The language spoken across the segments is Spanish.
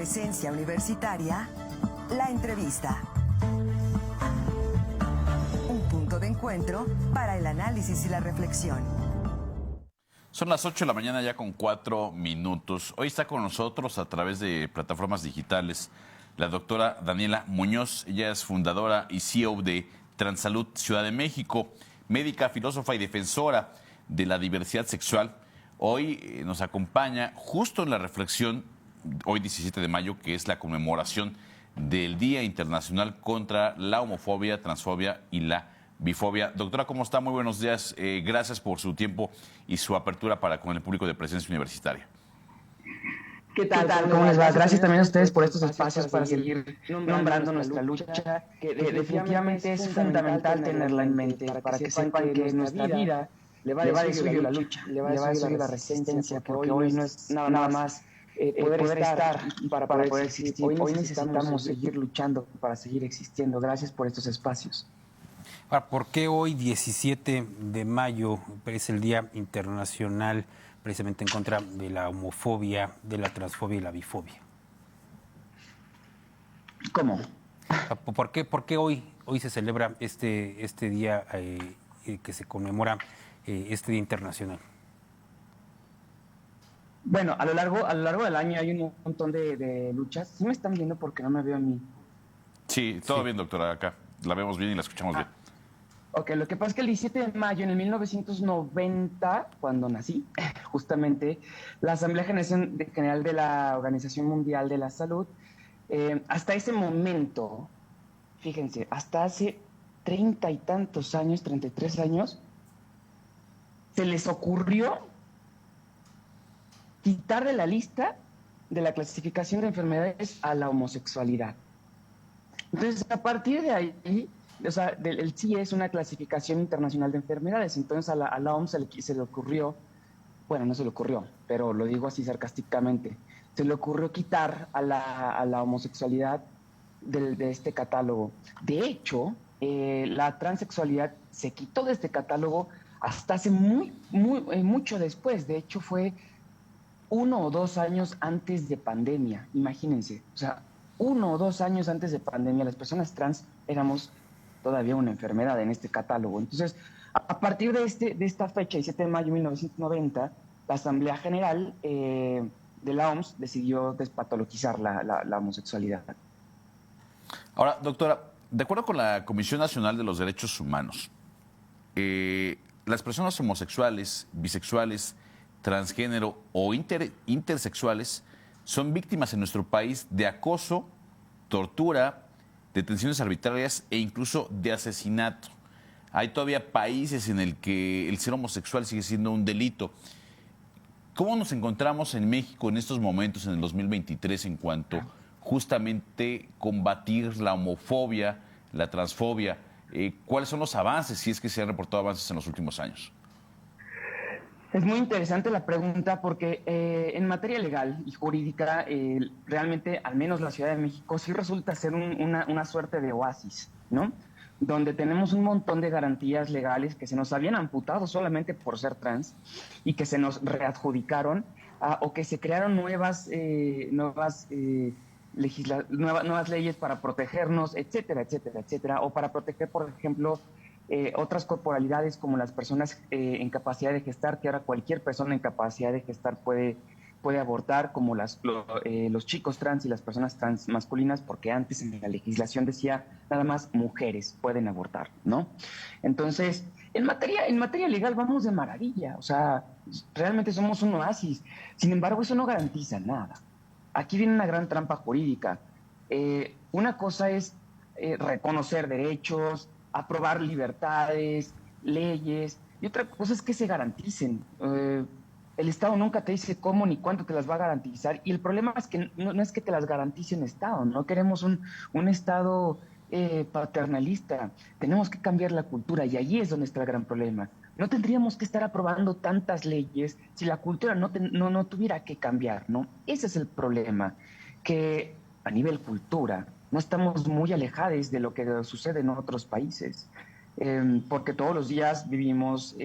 Presencia Universitaria, la entrevista. Un punto de encuentro para el análisis y la reflexión. Son las 8 de la mañana ya con 4 minutos. Hoy está con nosotros a través de plataformas digitales la doctora Daniela Muñoz. Ella es fundadora y CEO de Transsalud Ciudad de México, médica, filósofa y defensora de la diversidad sexual. Hoy nos acompaña justo en la reflexión, hoy 17 de mayo, que es la conmemoración del Día Internacional contra la Homofobia, Transfobia y la Bifobia. Doctora, ¿cómo está? Muy buenos días. Gracias por su tiempo y su apertura para con el público de Presencia Universitaria. ¿Qué tal? ¿Cómo les va? Gracias también a ustedes por estos espacios para seguir nombrando nuestra lucha, que definitivamente es fundamental tenerla en mente para que sepan que nuestra vida le va de suyo la lucha, le va de suyo la resistencia, porque hoy no es nada más poder estar para poder existir. Hoy necesitamos seguir luchando para seguir existiendo. Gracias por estos espacios. Ahora, ¿por qué hoy, 17 de mayo, es el Día Internacional precisamente en contra de la homofobia, de la transfobia y la bifobia? ¿Cómo? ¿Por qué hoy se celebra este día que se conmemora este Día Internacional? Bueno, a lo largo del año hay un montón de luchas. ¿Sí me están viendo porque no me veo a mí? Sí, todo bien, doctora, acá. La vemos bien y la escuchamos bien. Ok, lo que pasa es que el 17 de mayo, en el 1990, cuando nací, justamente, la Asamblea General de la Organización Mundial de la Salud, hasta ese momento, fíjense, hasta hace 30 y tantos años, 33 años, se les ocurrió quitar de la lista de la clasificación de enfermedades a la homosexualidad. Entonces, a partir de ahí, o sea, el CIE es una clasificación internacional de enfermedades, entonces a la OMS se le ocurrió, bueno, no se le ocurrió, pero lo digo así sarcásticamente, se le ocurrió quitar a la homosexualidad de este catálogo. De hecho, la transexualidad se quitó de este catálogo hasta hace mucho después. De hecho, fue 1 o 2 años antes de pandemia, imagínense. O sea, 1 o 2 años antes de pandemia, las personas trans éramos todavía una enfermedad en este catálogo. Entonces, a partir de esta fecha, 17 de mayo de 1990, la Asamblea General de la OMS decidió despatologizar la homosexualidad. Ahora, doctora, de acuerdo con la Comisión Nacional de los Derechos Humanos, las personas homosexuales, bisexuales, transgénero o intersexuales son víctimas en nuestro país de acoso, tortura, detenciones arbitrarias e incluso de asesinato. Hay todavía países en el que el ser homosexual sigue siendo un delito. ¿Cómo nos encontramos en México en estos momentos, en el 2023, en cuanto justamente combatir la homofobia, la transfobia? ¿Cuáles son los avances, si es que se han reportado avances en los últimos años? Es muy interesante la pregunta porque en materia legal y jurídica, realmente, al menos la Ciudad de México, sí resulta ser una suerte de oasis, ¿no? Donde tenemos un montón de garantías legales que se nos habían amputado solamente por ser trans y que se nos readjudicaron o que se crearon nuevas leyes para protegernos, etcétera, etcétera, etcétera, o para proteger, por ejemplo, otras corporalidades como las personas en capacidad de gestar, que ahora cualquier persona en capacidad de gestar puede abortar, como los chicos trans y las personas trans masculinas, porque antes en la legislación decía nada más mujeres pueden abortar, ¿no? Entonces, en materia legal vamos de maravilla, o sea, realmente somos un oasis. Sin embargo, eso no garantiza nada. Aquí viene una gran trampa jurídica. Una cosa es reconocer derechos, aprobar libertades, leyes, y otra cosa es que se garanticen. El Estado nunca te dice cómo ni cuánto te las va a garantizar, y el problema es que no es que te las garantice un Estado, no queremos un Estado paternalista, tenemos que cambiar la cultura, y allí es donde está el gran problema. No tendríamos que estar aprobando tantas leyes si la cultura no tuviera que cambiar, ¿no? Ese es el problema, que a nivel cultura no estamos muy alejados de lo que sucede en otros países, porque todos los días vivimos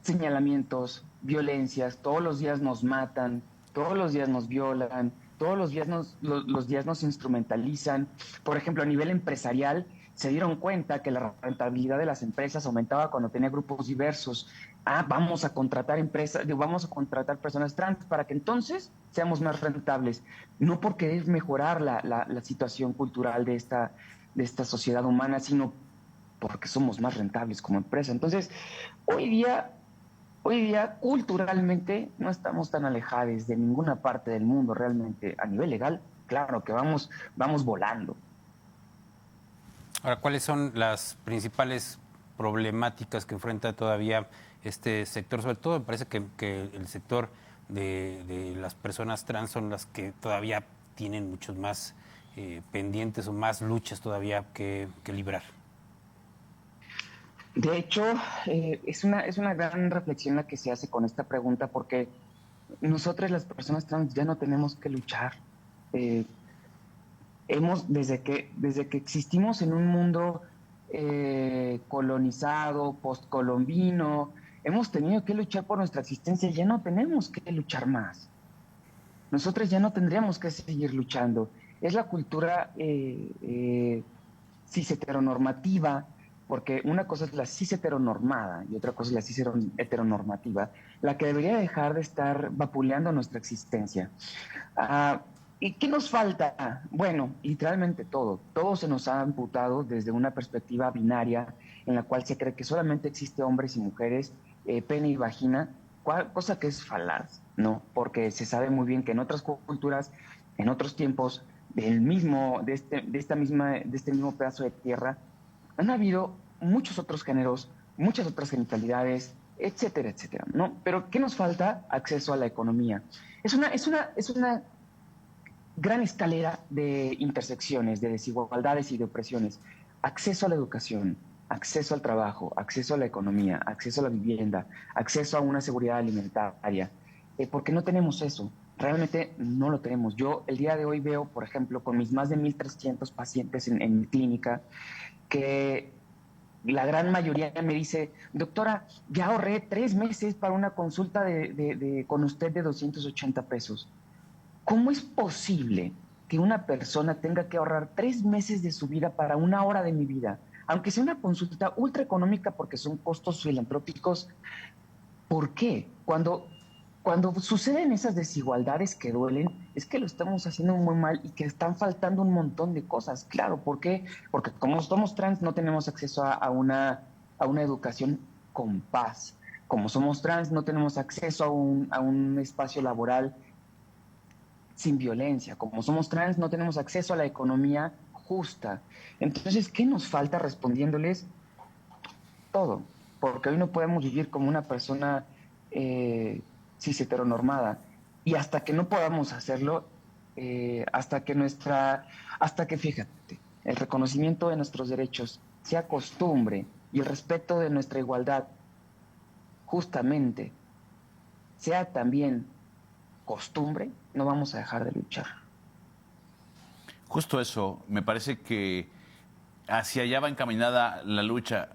señalamientos, violencias, todos los días nos matan, todos los días nos violan, todos los días los días nos instrumentalizan. Por ejemplo, a nivel empresarial, se dieron cuenta que la rentabilidad de las empresas aumentaba cuando tenía grupos diversos. Vamos a contratar vamos a contratar personas trans para que entonces seamos más rentables. No por querer mejorar la situación cultural de esta sociedad humana, sino porque somos más rentables como empresa. Entonces, hoy día, culturalmente, no estamos tan alejados de ninguna parte del mundo realmente. A nivel legal, claro que vamos volando. Ahora, ¿cuáles son las principales problemáticas que enfrenta todavía este sector? Sobre todo, me parece que el sector de las personas trans son las que todavía tienen muchos más pendientes o más luchas todavía que librar. De hecho, es una gran reflexión la que se hace con esta pregunta, porque nosotros las personas trans ya no tenemos que luchar. Desde que existimos en un mundo colonizado, postcolombino, hemos tenido que luchar por nuestra existencia. Ya no tenemos que luchar más. Nosotros ya no tendríamos que seguir luchando. Es la cultura cis heteronormativa, porque una cosa es la cis heteronormada y otra cosa es la cis heteronormativa, la que debería dejar de estar vapuleando nuestra existencia. ¿Y qué nos falta? Bueno, literalmente todo. Todo se nos ha amputado desde una perspectiva binaria en la cual se cree que solamente existe hombres y mujeres, pene y vagina, cosa que es falaz, ¿no? Porque se sabe muy bien que en otras culturas, en otros tiempos, de este mismo pedazo de tierra, han habido muchos otros géneros, muchas otras genitalidades, etcétera, etcétera, ¿no? Pero ¿qué nos falta? Acceso a la economía. Es una gran escalera de intersecciones, de desigualdades y de opresiones. Acceso a la educación, acceso al trabajo, acceso a la economía, acceso a la vivienda, acceso a una seguridad alimentaria. ¿Por qué no tenemos eso? Realmente no lo tenemos. Yo el día de hoy veo, por ejemplo, con mis más de 1,300 pacientes en mi clínica, que la gran mayoría me dice: doctora, ya ahorré 3 meses para una consulta con usted de 280 pesos. ¿Cómo es posible que una persona tenga que ahorrar 3 meses de su vida para 1 hora de mi vida? Aunque sea una consulta ultra económica porque son costos filantrópicos. ¿Por qué? Cuando suceden esas desigualdades que duelen, es que lo estamos haciendo muy mal y que están faltando un montón de cosas. Claro, ¿por qué? Porque como somos trans no tenemos acceso a una educación con paz. Como somos trans no tenemos acceso a un espacio laboral sin violencia. Como somos trans no tenemos acceso a la economía justa. Entonces, ¿qué nos falta? Respondiéndoles todo, porque hoy no podemos vivir como una persona cis heteronormada, y hasta que no podamos hacerlo, hasta que fíjate, el reconocimiento de nuestros derechos sea costumbre y el respeto de nuestra igualdad justamente sea también costumbre, no vamos a dejar de luchar. Justo eso, me parece que hacia allá va encaminada la lucha,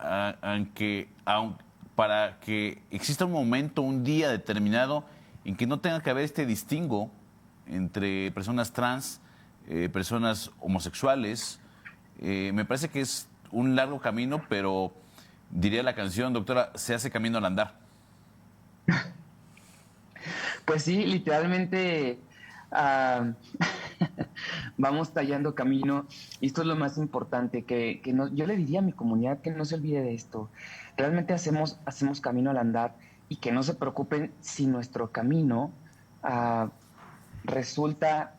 para que exista un momento, un día determinado en que no tenga que haber este distingo entre personas trans, personas homosexuales. Me parece que es un largo camino, pero diría la canción, doctora, se hace camino al andar. Pues sí, literalmente vamos tallando camino, y esto es lo más importante, que no, yo le diría a mi comunidad que no se olvide de esto. Realmente hacemos camino al andar, y que no se preocupen si nuestro camino resulta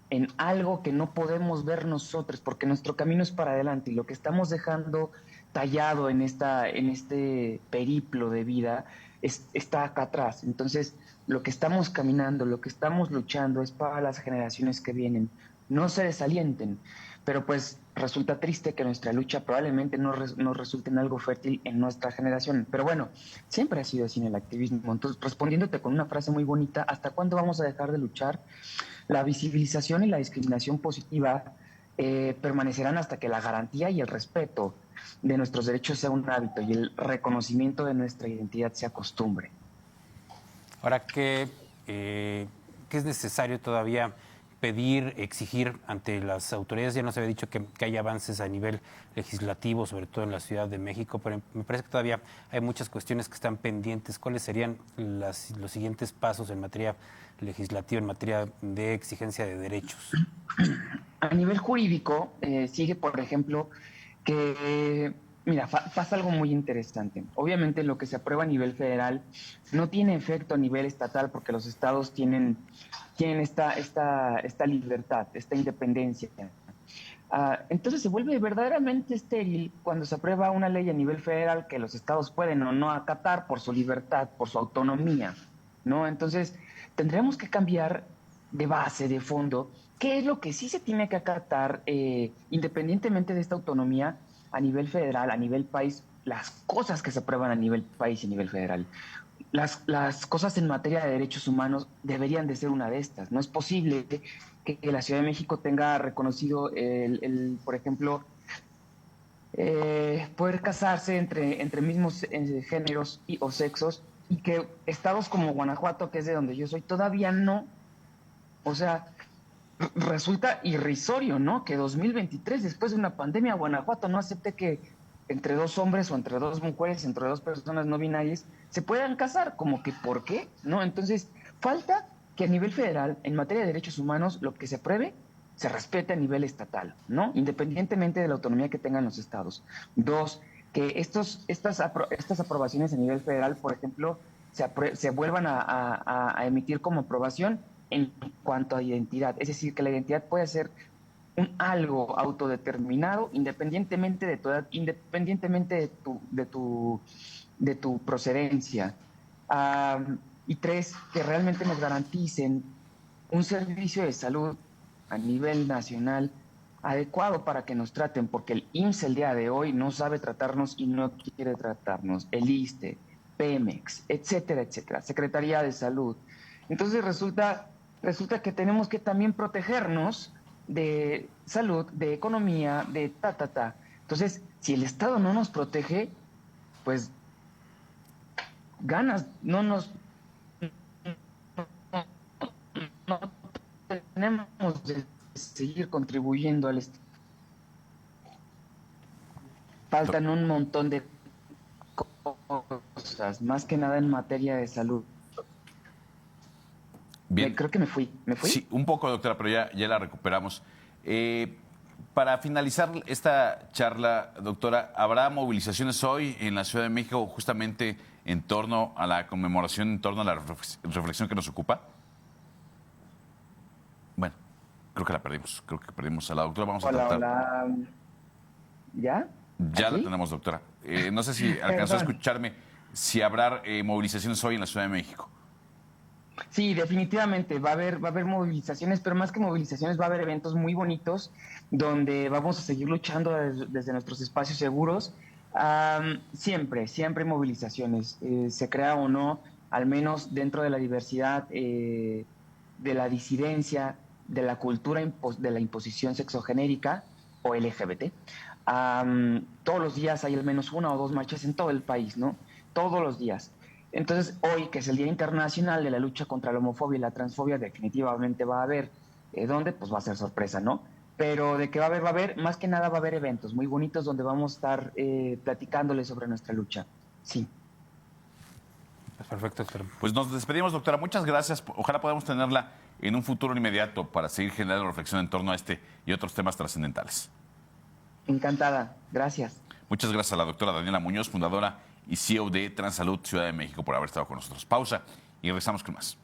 en algo que no podemos ver nosotros, porque nuestro camino es para adelante, y lo que estamos dejando tallado en este periplo de vida está acá atrás. Entonces, lo que estamos caminando, lo que estamos luchando es para las generaciones que vienen. No se desalienten, pero pues resulta triste que nuestra lucha probablemente no resulte en algo fértil en nuestra generación. Pero bueno, siempre ha sido así en el activismo. Entonces, respondiéndote con una frase muy bonita, ¿hasta cuándo vamos a dejar de luchar? La visibilización y la discriminación positiva permanecerán hasta que la garantía y el respeto de nuestros derechos sea un hábito y el reconocimiento de nuestra identidad sea costumbre. Ahora, ¿qué ¿qué es necesario todavía pedir, exigir ante las autoridades? Ya nos había dicho que hay avances a nivel legislativo, sobre todo en la Ciudad de México, pero me parece que todavía hay muchas cuestiones que están pendientes. ¿Cuáles serían los siguientes pasos en materia legislativa, en materia de exigencia de derechos? A nivel jurídico, sigue, por ejemplo, que, mira, pasa algo muy interesante. Obviamente lo que se aprueba a nivel federal no tiene efecto a nivel estatal porque los estados tienen esta libertad, esta independencia. Entonces se vuelve verdaderamente estéril cuando se aprueba una ley a nivel federal que los estados pueden o no acatar por su libertad, por su autonomía, ¿no? Entonces tendremos que cambiar de base, de fondo, qué es lo que sí se tiene que acatar independientemente de esta autonomía a nivel federal, a nivel país, las cosas que se aprueban a nivel país y a nivel federal. Las cosas en materia de derechos humanos deberían de ser una de estas. No es posible que la Ciudad de México tenga reconocido por ejemplo, poder casarse entre mismos géneros o sexos y que estados como Guanajuato, que es de donde yo soy, todavía no. O sea, resulta irrisorio, ¿no? Que 2023, después de una pandemia, Guanajuato no acepte que entre dos hombres o entre dos mujeres, entre dos personas no binarias, se puedan casar. Como que, ¿por qué? ¿No? Entonces, falta que a nivel federal, en materia de derechos humanos, lo que se apruebe se respete a nivel estatal, ¿no? Independientemente de la autonomía que tengan los estados. Dos, que estas aprobaciones a nivel federal, por ejemplo, se vuelvan a emitir como aprobación en cuanto a identidad. Es decir, que la identidad puede ser algo autodeterminado independientemente de tu edad, independientemente de tu procedencia. Y tres, que realmente nos garanticen un servicio de salud a nivel nacional adecuado para que nos traten, porque el IMSS el día de hoy no sabe tratarnos y no quiere tratarnos. El ISSSTE, Pemex, etcétera, etcétera, Secretaría de Salud. Entonces resulta que tenemos que también protegernos de salud, de economía, de Entonces, si el Estado no nos protege, pues ganas, no tenemos de seguir contribuyendo al Estado. Faltan un montón de cosas, más que nada en materia de salud. Bien. Creo que me fui. Sí, un poco, doctora, pero ya la recuperamos. Para finalizar esta charla, doctora, ¿habrá movilizaciones hoy en la Ciudad de México justamente en torno a la conmemoración, en torno a la reflexión que nos ocupa? Bueno, creo que la perdimos. Creo que perdimos a la doctora. Vamos a tratar. Hola. ¿Ya? Ya ¿Aquí? la tenemos, doctora. No sé si alcanzó a escucharme si habrá movilizaciones hoy en la Ciudad de México. Sí, definitivamente va a haber movilizaciones, pero más que movilizaciones va a haber eventos muy bonitos donde vamos a seguir luchando desde nuestros espacios seguros. Siempre hay movilizaciones, se crea o no, al menos dentro de la diversidad, de la disidencia, de la cultura de la imposición sexogenérica o LGBT. Todos los días hay al menos una o dos marchas en todo el país, ¿no? Todos los días. Entonces, hoy, que es el Día Internacional de la Lucha contra la Homofobia y la Transfobia, definitivamente va a haber. ¿Dónde? Pues va a ser sorpresa, ¿no? Pero de que va a haber, más que nada va a haber eventos muy bonitos donde vamos a estar platicándoles sobre nuestra lucha. Sí. Pues perfecto, doctor. Pues nos despedimos, doctora. Muchas gracias. Ojalá podamos tenerla en un futuro inmediato para seguir generando reflexión en torno a este y otros temas trascendentales. Encantada. Gracias. Muchas gracias a la doctora Daniela Muñoz, fundadora y CEO de Transalud Ciudad de México, por haber estado con nosotros. Pausa y regresamos con más.